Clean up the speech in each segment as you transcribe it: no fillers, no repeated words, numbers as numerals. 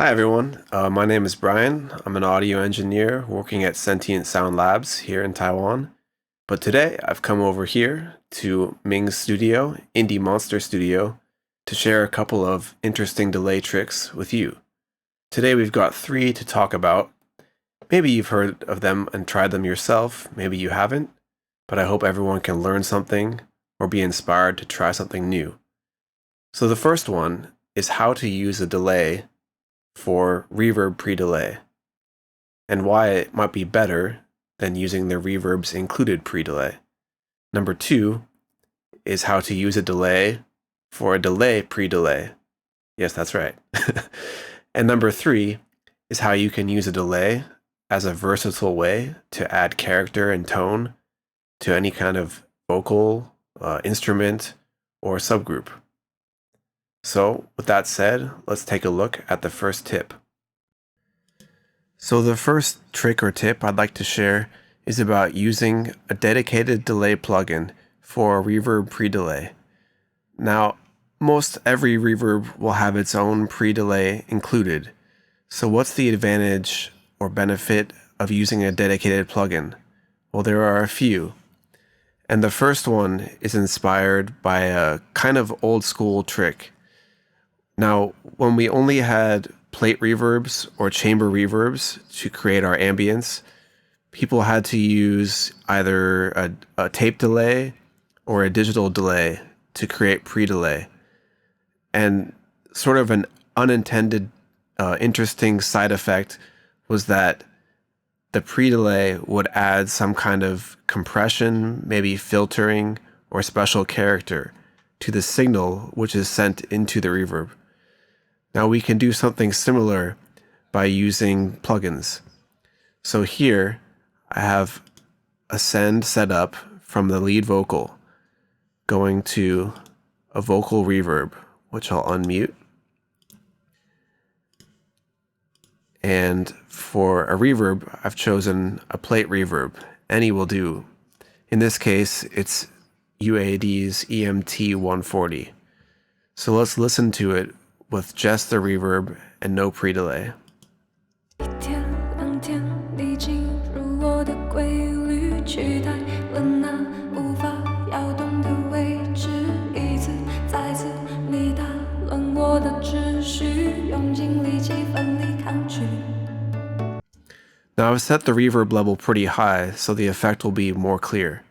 Hi everyone, my name is Brian. I'm an audio engineer working at Sentient Sound Labs here in Taiwan. But today I've come over here to Ming's studio, Indie Monster Studio, to share a couple of interesting delay tricks with you. Today we've got 3 to talk about. Maybe you've heard of them and tried them yourself, maybe you haven't, but I hope everyone can learn something or be inspired to try something new. So the first one is how to use a delay for reverb pre-delay, and why it might be better than using the reverb's included pre-delay. Number 2 is how to use a delay for a delay pre-delay. Yes, that's right. And number 3 is how you can use a delay as a versatile way to add character and tone to any kind of vocal, instrument, or subgroup. So, with that said, let's take a look at the first tip. So the first trick or tip I'd like to share is about using a dedicated delay plugin for a reverb pre-delay. Now, most every reverb will have its own pre-delay included. So what's the advantage or benefit of using a dedicated plugin? Well, there are a few. And the first one is inspired by a kind of old school trick. Now, when we only had plate reverbs or chamber reverbs to create our ambience, people had to use either a tape delay or a digital delay to create pre-delay. And sort of an unintended interesting side effect was that the pre-delay would add some kind of compression, maybe filtering, or special character to the signal which is sent into the reverb. Now we can do something similar by using plugins. So here I have a send set up from the lead vocal going to a vocal reverb, which I'll unmute. And for a reverb, I've chosen a plate reverb. Any will do. In this case, it's UAD's EMT 140. So let's listen to it with just the reverb and no pre-delay. Now I've set the reverb level pretty high, so the effect will be more clear.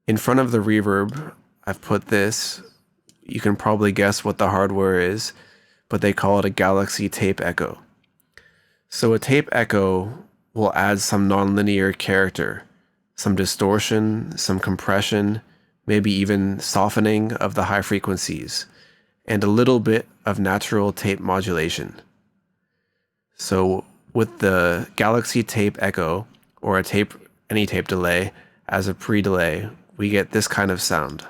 In front of the reverb, I've put this. You can probably guess what the hardware is, but they call it a Galaxy Tape Echo. So a tape echo will add some nonlinear character, some distortion, some compression, maybe even softening of the high frequencies, and a little bit of natural tape modulation. So with the Galaxy Tape Echo, or any tape delay, as a pre-delay, we get this kind of sound.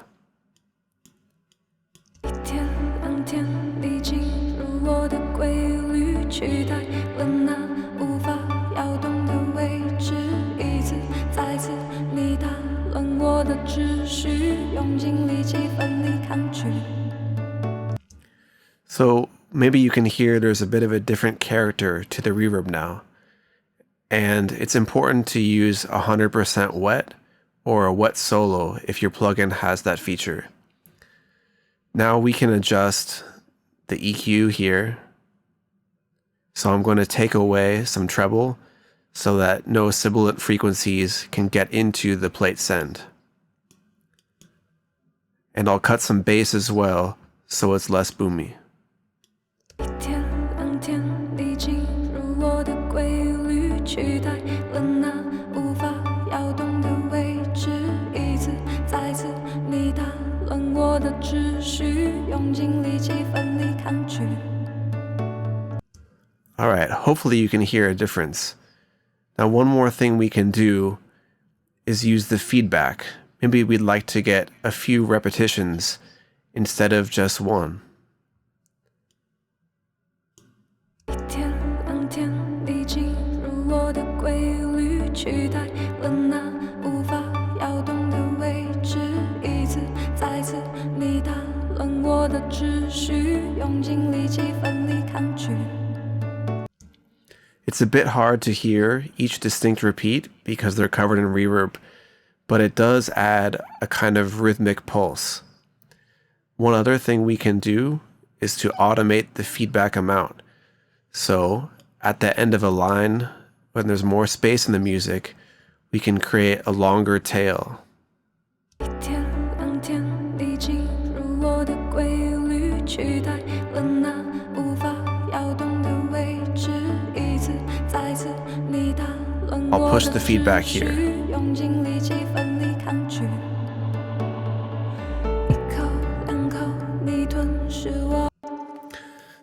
So maybe you can hear there's a bit of a different character to the reverb now. And it's important to use 100% wet or a wet solo if your plugin has that feature. Now we can adjust the EQ here. So I'm going to take away some treble so that no sibilant frequencies can get into the plate send. And I'll cut some bass as well so it's less boomy. Alright, hopefully you can hear a difference. Now one more thing we can do is use the feedback. Maybe we'd like to get a few repetitions instead of just one. It's a bit hard to hear each distinct repeat because they're covered in reverb, but it does add a kind of rhythmic pulse. One other thing we can do is to automate the feedback amount. So at the end of a line, when there's more space in the music, we can create a longer tail. I'll push the feedback here.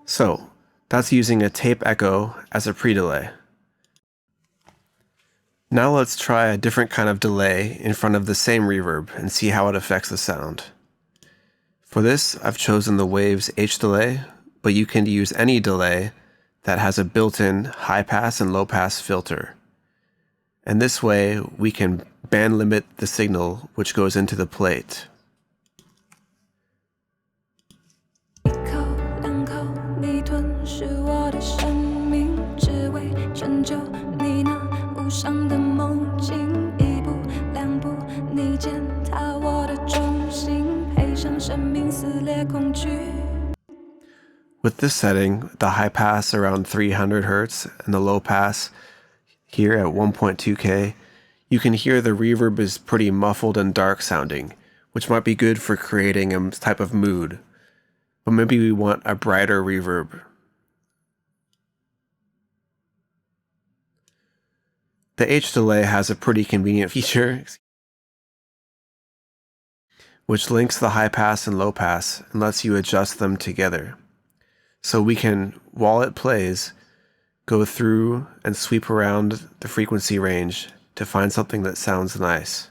So that's using a tape echo as a pre-delay. Now let's try a different kind of delay in front of the same reverb and see how it affects the sound. For this, I've chosen the Waves H delay, but you can use any delay that has a built-in high-pass and low-pass filter. And this way, we can band limit the signal which goes into the plate. With this setting, the high pass around 300 Hz and the low pass here at 1.2K, you can hear the reverb is pretty muffled and dark sounding, which might be good for creating a type of mood. But maybe we want a brighter reverb. The H delay has a pretty convenient feature, which links the high pass and low pass and lets you adjust them together. So we can, while it plays, go through and sweep around the frequency range to find something that sounds nice.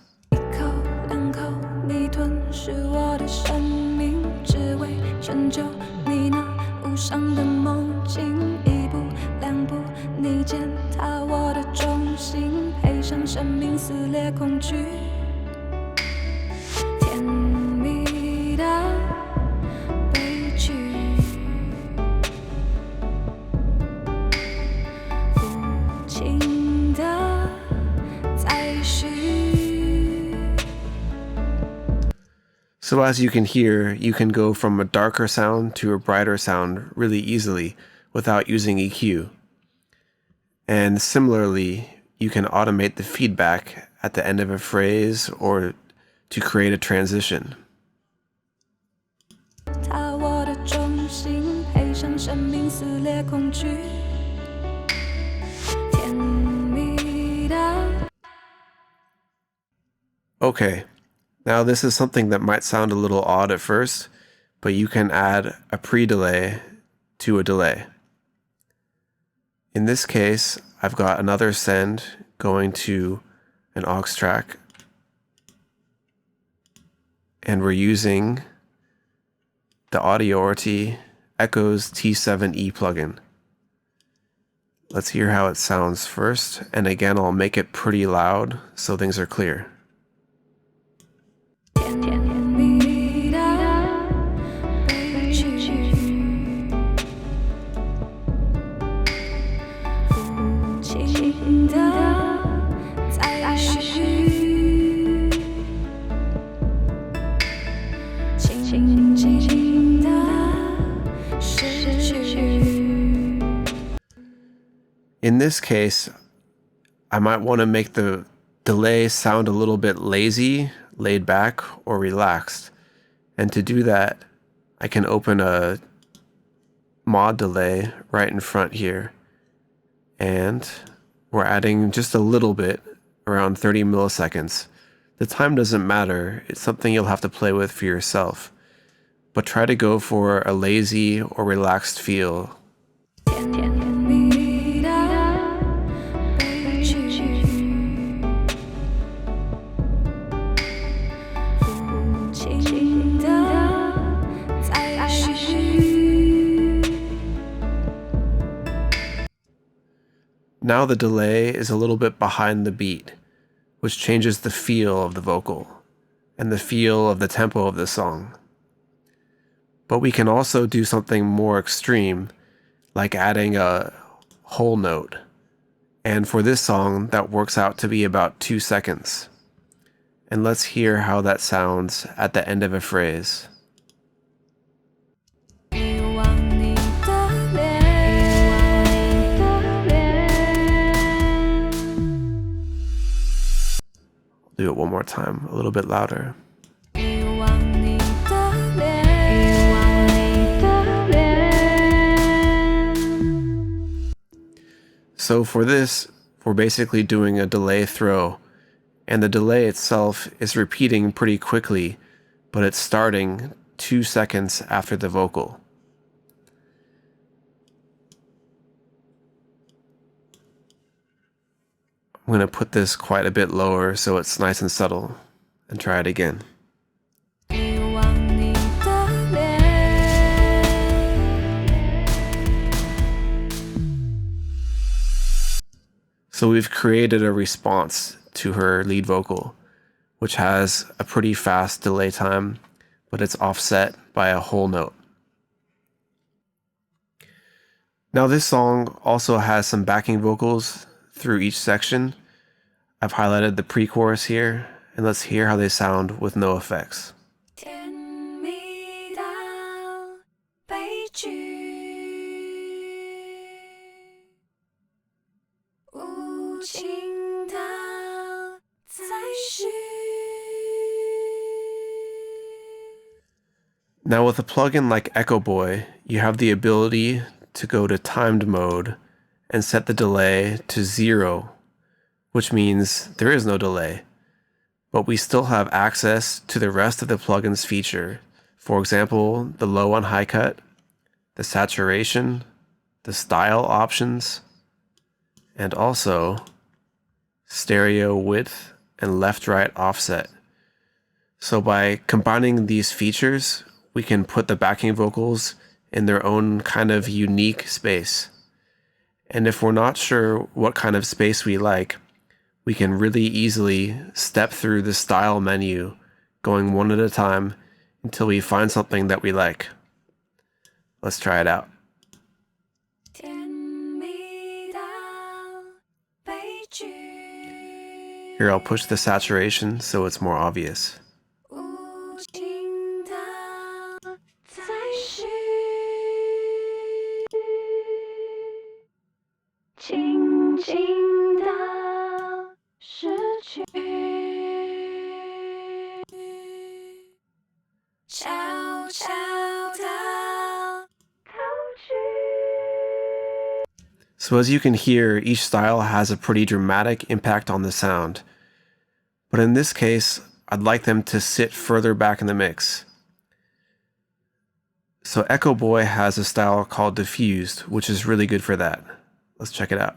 So as you can hear, you can go from a darker sound to a brighter sound really easily without using EQ. And similarly, you can automate the feedback at the end of a phrase or to create a transition. Okay. Now this is something that might sound a little odd at first, but you can add a pre-delay to a delay. In this case, I've got another send going to an aux track, and we're using the Audiority Echo's T7E plugin. Let's hear how it sounds first, and again I'll make it pretty loud so things are clear. In this case, I might want to make the delay sound a little bit lazy, laid back, or relaxed. And to do that, I can open a mod delay right in front here. And we're adding just a little bit, around 30 milliseconds. The time doesn't matter, it's something you'll have to play with for yourself. But try to go for a lazy or relaxed feel. Now the delay is a little bit behind the beat, which changes the feel of the vocal and the feel of the tempo of the song. But we can also do something more extreme, like adding a whole note. And for this song, that works out to be about 2 seconds. And let's hear how that sounds at the end of a phrase. Do it one more time, a little bit louder. So for this, we're basically doing a delay throw, and the delay itself is repeating pretty quickly, but it's starting 2 seconds after the vocal. I'm going to put this quite a bit lower so it's nice and subtle, and try it again. So we've created a response to her lead vocal, which has a pretty fast delay time, but it's offset by a whole note. Now this song also has some backing vocals through each section. I've highlighted the pre-chorus here, and let's hear how they sound with no effects. Now with a plugin like Echo Boy, you have the ability to go to timed mode and set the delay to 0, which means there is no delay, but we still have access to the rest of the plugin's feature. For example, the low and high cut, the saturation, the style options, and also stereo width and left-right offset. So by combining these features, we can put the backing vocals in their own kind of unique space. And if we're not sure what kind of space we like, we can really easily step through the style menu, going one at a time until we find something that we like. Let's try it out. Here, I'll push the saturation so it's more obvious. So as you can hear, each style has a pretty dramatic impact on the sound. But in this case, I'd like them to sit further back in the mix. So Echo Boy has a style called diffused, which is really good for that. Let's check it out.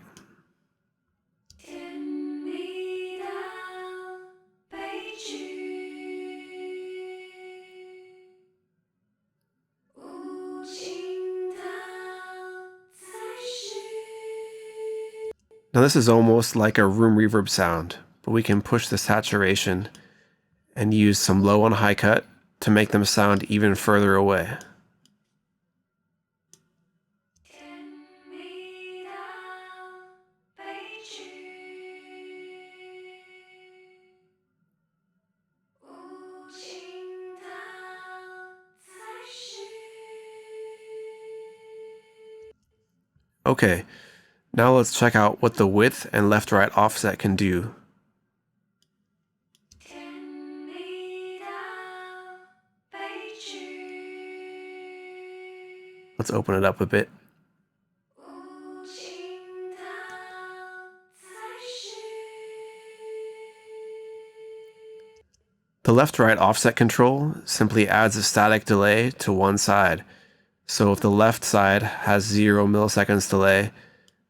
Now this is almost like a room reverb sound, but we can push the saturation and use some low and high cut to make them sound even further away. Okay, now let's check out what the width and left-right offset can do. Let's open it up a bit. The left-right offset control simply adds a static delay to one side. So if the left side has 0 milliseconds delay,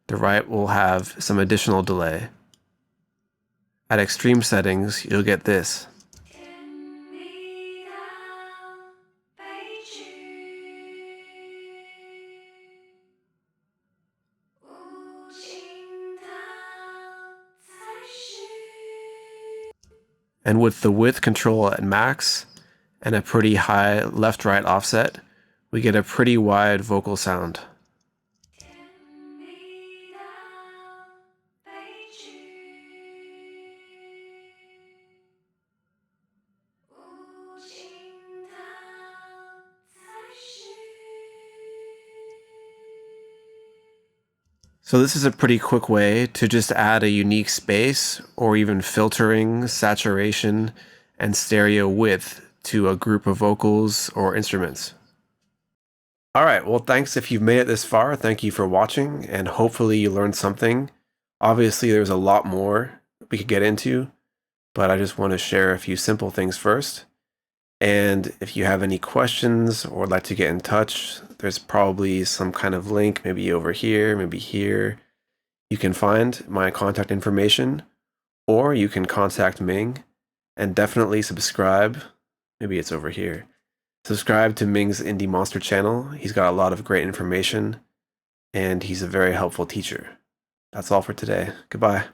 the right will have some additional delay. At extreme settings, you'll get this. And with the width control at max and a pretty high left-right offset, we get a pretty wide vocal sound. So this is a pretty quick way to just add a unique space or even filtering, saturation, and stereo width to a group of vocals or instruments. All right, well, thanks if you've made it this far. Thank you for watching, and hopefully you learned something. Obviously, there's a lot more we could get into, but I just want to share a few simple things first. And if you have any questions or would like to get in touch, there's probably some kind of link, maybe over here, maybe here. You can find my contact information, or you can contact Ming, and definitely subscribe. Maybe it's over here. Subscribe to Ming's Indie Monster channel. He's got a lot of great information, and he's a very helpful teacher. That's all for today. Goodbye.